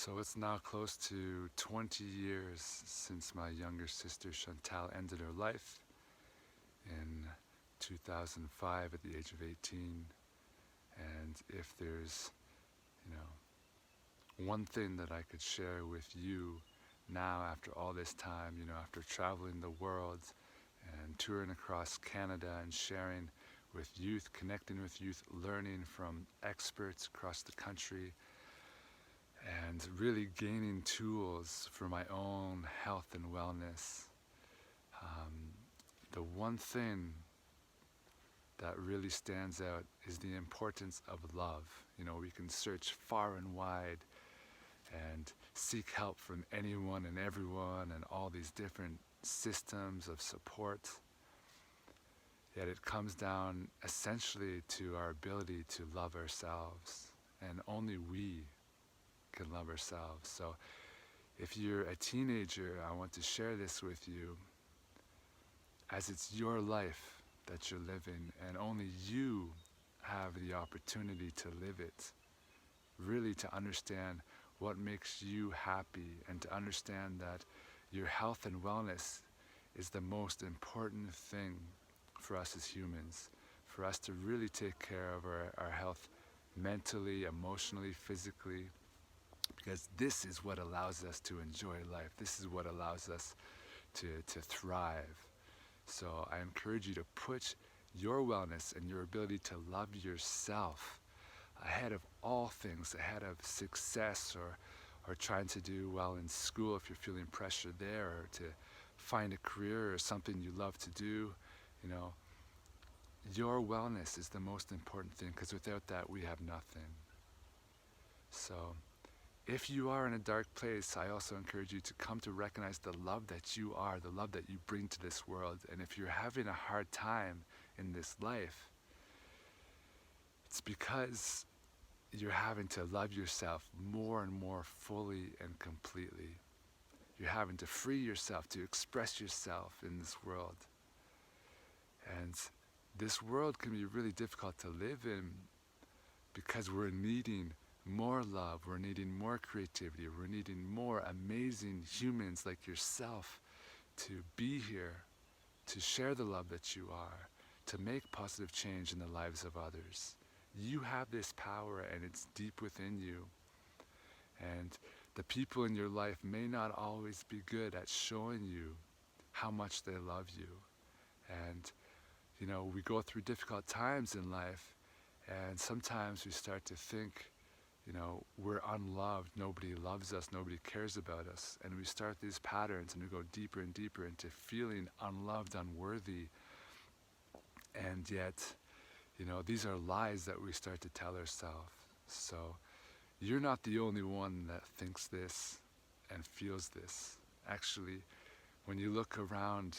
So it's now close to 20 years since my younger sister Chantal ended her life in 2005 at the age of 18. And if there's, you know, one thing that I could share with you now after all this time, after traveling the world and touring across Canada and sharing with youth, connecting with youth, learning from experts across the country, and really gaining tools for my own health and wellness. Um, the one thing that really stands out is the importance of love. We can search far and wide and seek help from anyone and everyone and all these different systems of support. Yet it comes down essentially to our ability to love ourselves, and only we can love ourselves. So if you're a teenager, I want to share this with you, as it's your life that you're living, and only you have the opportunity to live it. Really to understand what makes you happy, and to understand that your health and wellness is the most important thing for us as humans, for us to really take care of our health mentally, emotionally, physically, because this is what allows us to enjoy life. This is what allows us to thrive. So I encourage you to put your wellness and your ability to love yourself ahead of all things, ahead of success or trying to do well in school if you're feeling pressure there, or to find a career or something you love to do. Your wellness is the most important thing, because without that we have nothing. So if you are in a dark place, I also encourage you to come to recognize the love that you are, the love that you bring to this world. And if you're having a hard time in this life, it's because you're having to love yourself more and more fully and completely. You're having to free yourself to express yourself in this world. And this world can be really difficult to live in, because we're needing more love, we're needing more creativity, we're needing more amazing humans like yourself to be here, to share the love that you are, to make positive change in the lives of others. You have this power, and it's deep within you. And the people in your life may not always be good at showing you how much they love you. And we go through difficult times in life, and sometimes we start to think, we're unloved, nobody loves us, nobody cares about us. And we start these patterns, and we go deeper and deeper into feeling unloved, unworthy. And yet, these are lies that we start to tell ourselves. So you're not the only one that thinks this and feels this. Actually, when you look around,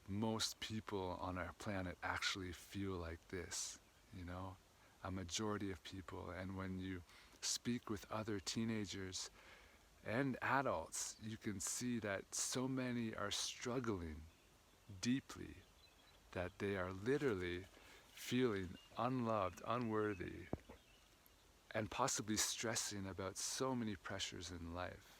most people on our planet actually feel like this, a majority of people. And when you speak with other teenagers and adults, you can see that so many are struggling deeply, that they are literally feeling unloved, unworthy, and possibly stressing about so many pressures in life.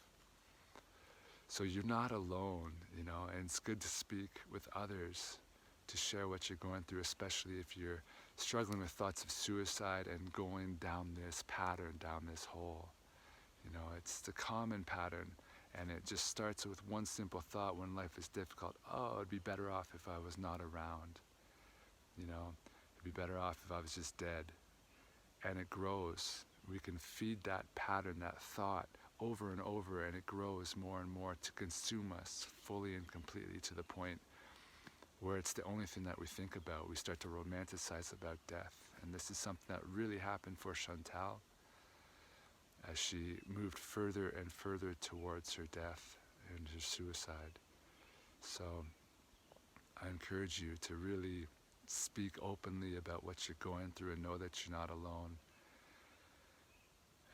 So you're not alone, and it's good to speak with others, to share what you're going through, especially if you're struggling with thoughts of suicide and going down this pattern, down this hole. It's the common pattern, and it just starts with one simple thought when life is difficult. Oh, it'd be better off if I was not around. It'd be better off if I was just dead. And it grows. We can feed that pattern, that thought, over and over, and it grows more and more to consume us fully and completely, to the point where it's the only thing that we think about. We start to romanticize about death. And this is something that really happened for Chantal as she moved further and further towards her death and her suicide. So I encourage you to really speak openly about what you're going through, and know that you're not alone.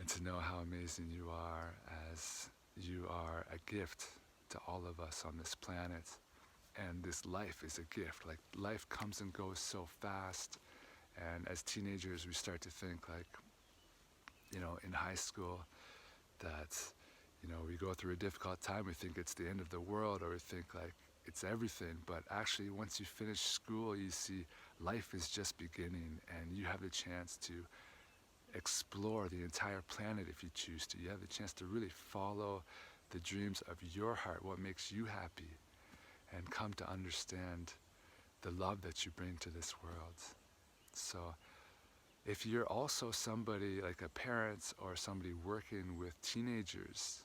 And to know how amazing you are, as you are a gift to all of us on this planet. And this life is a gift. Like, life comes and goes so fast. And as teenagers, we start to think, like, in high school, that We go through a difficult time, we think it's the end of the world, or we think like it's everything. But actually, once you finish school, you see life is just beginning, and you have the chance to explore the entire planet if you choose to. You have the chance to really follow the dreams of your heart, what makes you happy, and come to understand the love that you bring to this world. So if you're also somebody like a parent or somebody working with teenagers,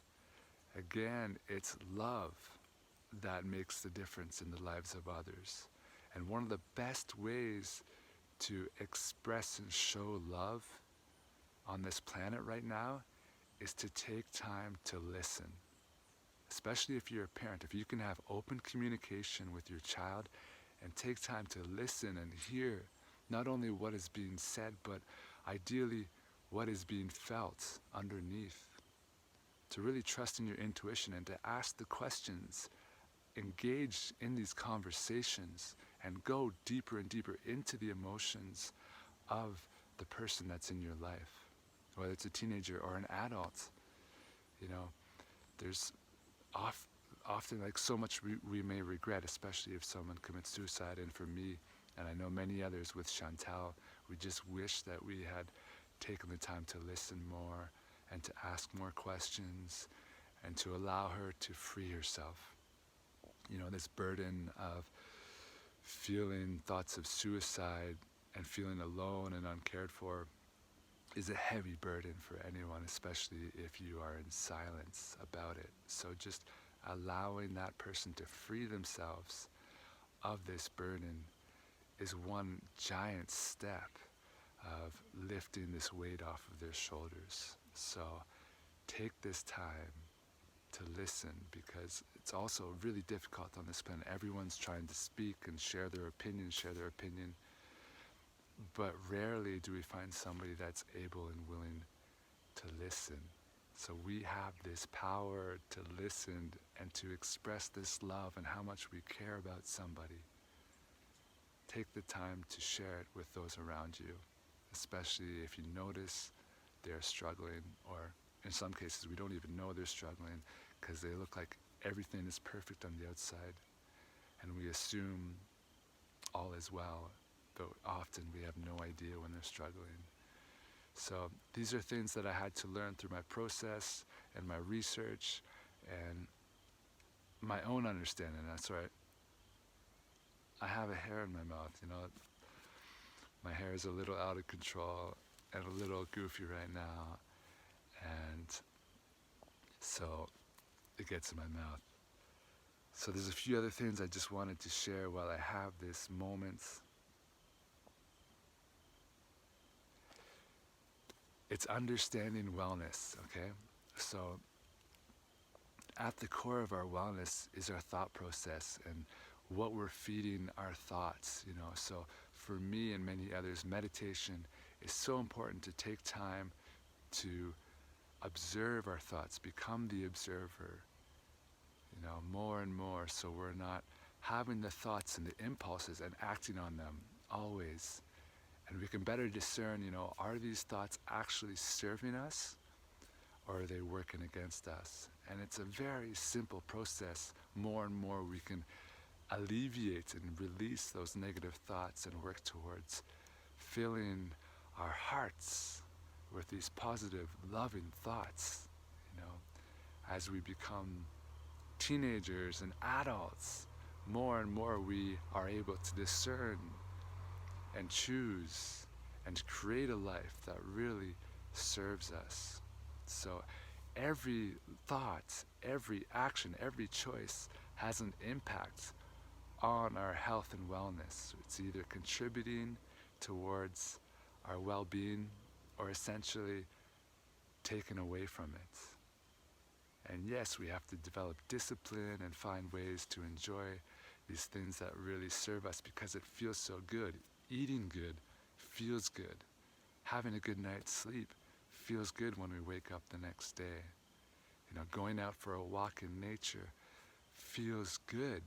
again, it's love that makes the difference in the lives of others. And one of the best ways to express and show love on this planet right now is to take time to listen. Especially if you're a parent, if you can have open communication with your child and take time to listen and hear not only what is being said, but ideally what is being felt underneath. To really trust in your intuition and to ask the questions, engage in these conversations, and go deeper and deeper into the emotions of the person that's in your life. Whether it's a teenager or an adult, there's often like so much we may regret, especially if someone commits suicide. And for me, and I know many others with Chantal, we just wish that we had taken the time to listen more and to ask more questions and to allow her to free herself. This burden of feeling thoughts of suicide and feeling alone and uncared for is a heavy burden for anyone, especially if you are in silence about it. So just allowing that person to free themselves of this burden is one giant step of lifting this weight off of their shoulders. So take this time to listen, because it's also really difficult on this planet. Everyone's trying to speak and share their opinion, but rarely do we find somebody that's able and willing to listen. So we have this power to listen and to express this love and how much we care about somebody. Take the time to share it with those around you, especially if you notice they're struggling, or in some cases we don't even know they're struggling because they look like everything is perfect on the outside, and we assume all is well, but often we have no idea when they're struggling. So these are things that I had to learn through my process and my research and my own understanding. That's right. I have a hair in my mouth, My hair is a little out of control and a little goofy right now. And so it gets in my mouth. So there's a few other things I just wanted to share while I have this moment. It's understanding wellness, okay? So at the core of our wellness is our thought process and what we're feeding our thoughts, So for me and many others, meditation is so important to take time to observe our thoughts, become the observer, more and more, so we're not having the thoughts and the impulses and acting on them always. And we can better discern, are these thoughts actually serving us, or are they working against us? And it's a very simple process. More and more we can alleviate and release those negative thoughts and work towards filling our hearts with these positive, loving thoughts, as we become teenagers and adults. More and more we are able to discern and choose and create a life that really serves us. So every thought, every action, every choice has an impact on our health and wellness. It's either contributing towards our well-being or essentially taken away from it. And yes, we have to develop discipline and find ways to enjoy these things that really serve us because it feels so good. Eating good feels good. Having a good night's sleep feels good when we wake up the next day. Going out for a walk in nature feels good.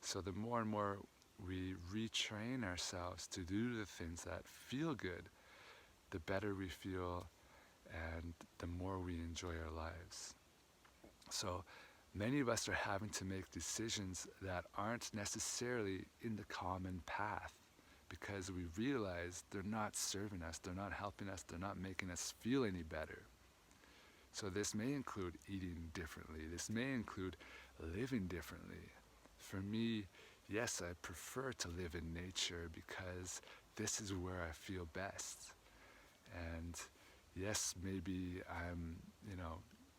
So the more and more we retrain ourselves to do the things that feel good, the better we feel and the more we enjoy our lives. So many of us are having to make decisions that aren't necessarily in the common path because we realize they're not serving us, they're not helping us, they're not making us feel any better. So this may include eating differently, this may include living differently. For me, yes, I prefer to live in nature because this is where I feel best. And yes, maybe I'm,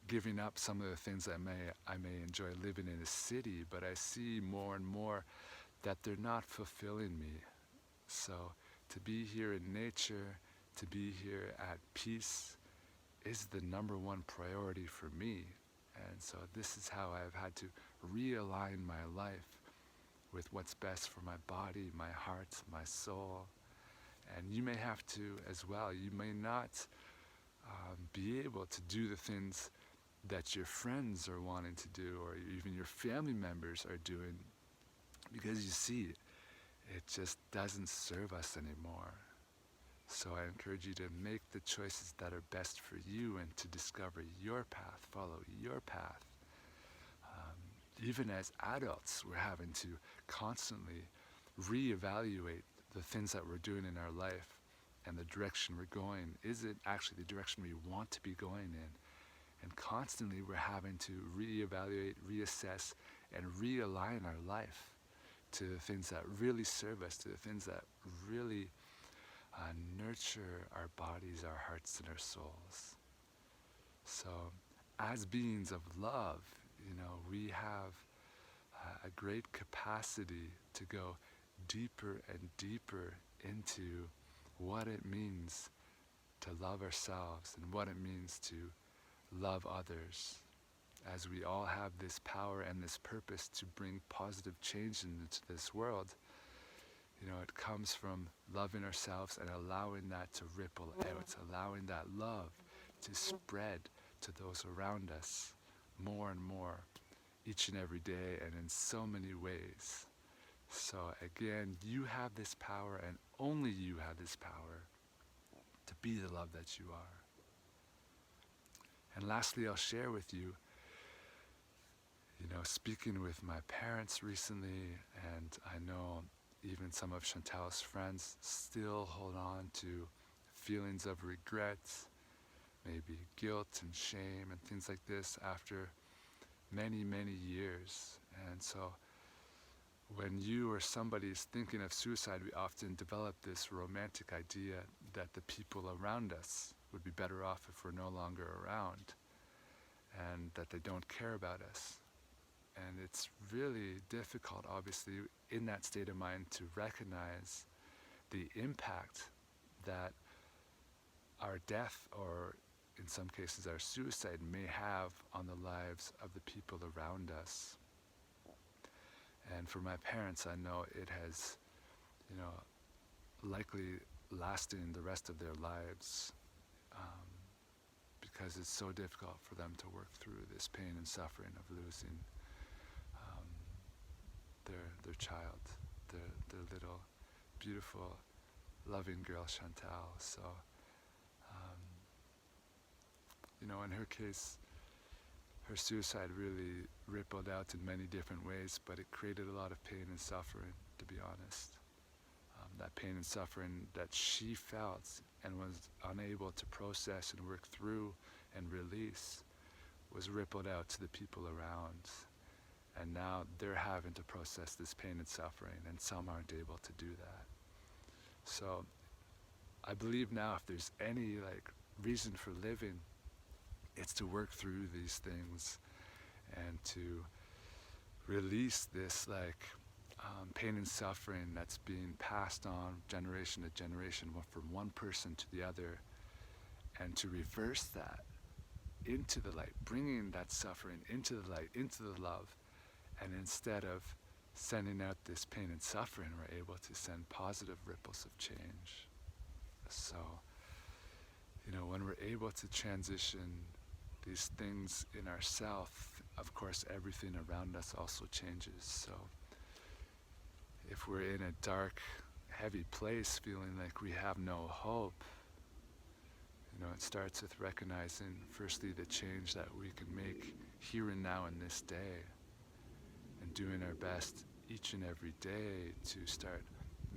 giving up some of the things I may enjoy living in a city, but I see more and more that they're not fulfilling me. So to be here in nature, to be here at peace is the number one priority for me. And so this is how I've had to realign my life with what's best for my body, my heart, my soul. And you may have to as well. You may not be able to do the things that your friends are wanting to do or even your family members are doing because you see, it just doesn't serve us anymore. So I encourage you to make the choices that are best for you and to discover your path, follow your path. Even as adults, we're having to constantly reevaluate the things that we're doing in our life and the direction we're going. Is it actually the direction we want to be going in? And constantly we're having to reevaluate, reassess, and realign our life to the things that really serve us, to the things that really nurture our bodies, our hearts, and our souls. So as beings of love, we have a great capacity to go deeper and deeper into what it means to love ourselves and what it means to love others, as we all have this power and this purpose to bring positive change into this world. It comes from loving ourselves and allowing that to ripple out, allowing that love to spread to those around us more and more each and every day and in so many ways. So again, you have this power and only you have this power to be the love that you are. And lastly, I'll share with you, speaking with my parents recently, and I know even some of Chantal's friends still hold on to feelings of regret, maybe guilt and shame and things like this after many, many years. And so when you or somebody is thinking of suicide, we often develop this romantic idea that the people around us would be better off if we're no longer around and that they don't care about us. And it's really difficult, obviously, in that state of mind to recognize the impact that our death, or in some cases our suicide, may have on the lives of the people around us. And for my parents, I know it has, likely lasting the rest of their lives, because it's so difficult for them to work through this pain and suffering of losing their child, their little, beautiful, loving girl, Chantal. So, in her case, her suicide really rippled out in many different ways, but it created a lot of pain and suffering, to be honest. That pain and suffering that she felt and was unable to process and work through and release was rippled out to the people around. And now they're having to process this pain and suffering, and some aren't able to do that. So I believe now if there's any reason for living, it's to work through these things and to release this pain and suffering that's being passed on generation to generation from one person to the other, and to reverse that into the light, bringing that suffering into the light, into the love. And instead of sending out this pain and suffering, we're able to send positive ripples of change. So, when we're able to transition these things in ourselves, of course, everything around us also changes. So, if we're in a dark, heavy place, feeling like we have no hope, It starts with recognizing, firstly, the change that we can make here and now in this day, and doing our best each and every day to start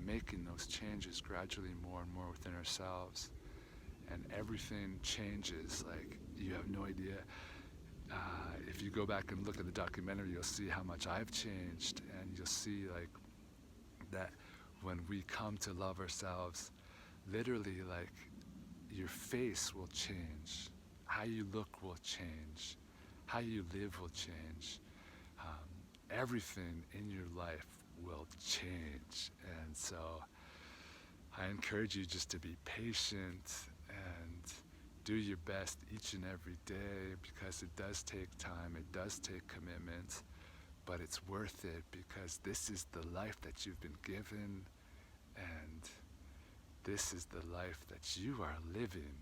making those changes gradually more and more within ourselves. And everything changes, like you have no idea. If you go back and look at the documentary, you'll see how much I've changed, and you'll see like that when we come to love ourselves, literally like your face will change, how you look will change, how you live will change. Everything in your life will change. And so I encourage you just to be patient and do your best each and every day, because it does take time, it does take commitment, but it's worth it because this is the life that you've been given, and this is the life that you are living.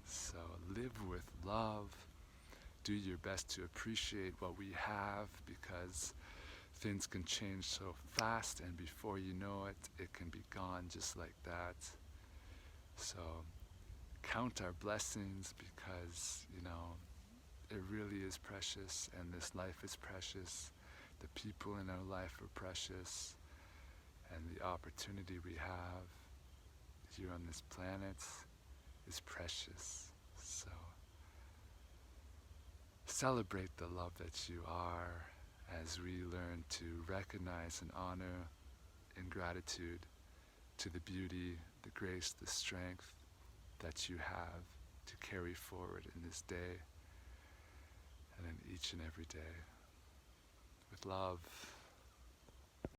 So live with love, do your best to appreciate what we have, because things can change so fast, and before you know it, it can be gone just like that. So count our blessings, because, it really is precious, and this life is precious. The people in our life are precious, and the opportunity we have here on this planet is precious. So celebrate the love that you are, as we learn to recognize and honor in gratitude to the beauty, the grace, the strength that you have to carry forward in this day and in each and every day. With love.